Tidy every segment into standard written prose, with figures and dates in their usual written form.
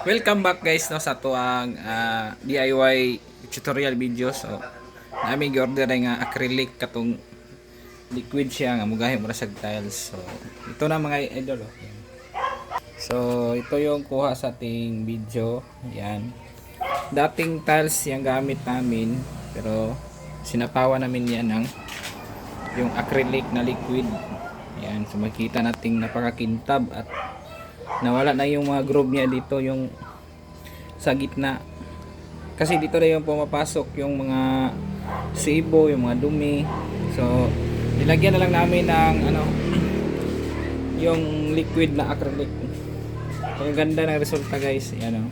Welcome back guys no sa tuang DIY tutorial video. So nami gi-order nga acrylic katong liquid siya nga mugahi mura sag tiles. So ito na mga idol. So ito yung kuha sa ating video. Yan. Dating tiles yung gamit namin pero sinapawan namin yan ng yung acrylic na liquid. Yan, so makita nating napakakintab at nawala na yung mga groove niya dito yung sa gitna kasi dito na yung pumapasok yung mga sibo, yung mga dumi. So nilagyan na lang namin ng yung liquid na acrylic. So, ang ganda ng resulta guys. Yan,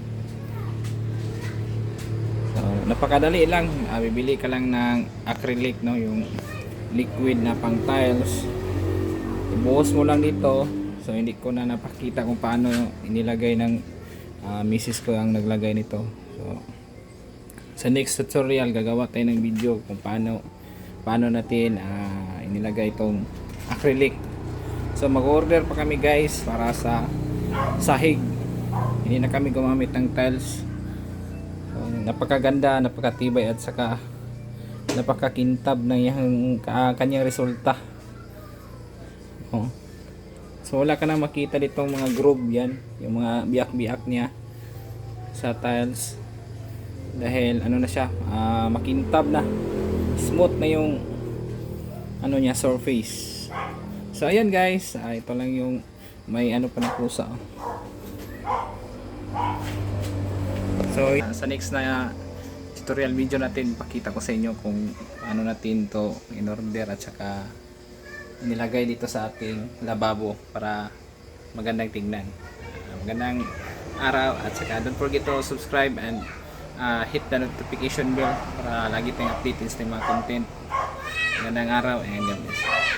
so napakadali lang. Bibili ka lang ng acrylic, no, yung liquid na pang tiles. Ibuhos mo lang dito. So hindi ko na napakita kung paano inilagay ng misis ko ang naglagay nito. So sa next tutorial gagawa tayo ng video kung paano natin inilagay itong acrylic. So mag-order pa kami guys para sa sahig. Hindi na kami gumamit ng tiles. So, napakaganda, napakatibay at saka napakakintab ng kanyang resulta. Oh. So wala ka na makita ditong mga groove yan, yung mga biyak-biyak niya sa tiles dahil na siya, makintab na, smooth na yung niya surface. So ayan guys, ito lang yung may pa na pusa. So sa next na tutorial video natin pakita ko sa inyo kung ano natin to in order at saka nilagay dito sa ating lababo para magandang tingnan. Magandang araw at saka don't forget to subscribe and hit the notification bell para lagi tayong updated sa mga content. Magandang araw and God bless.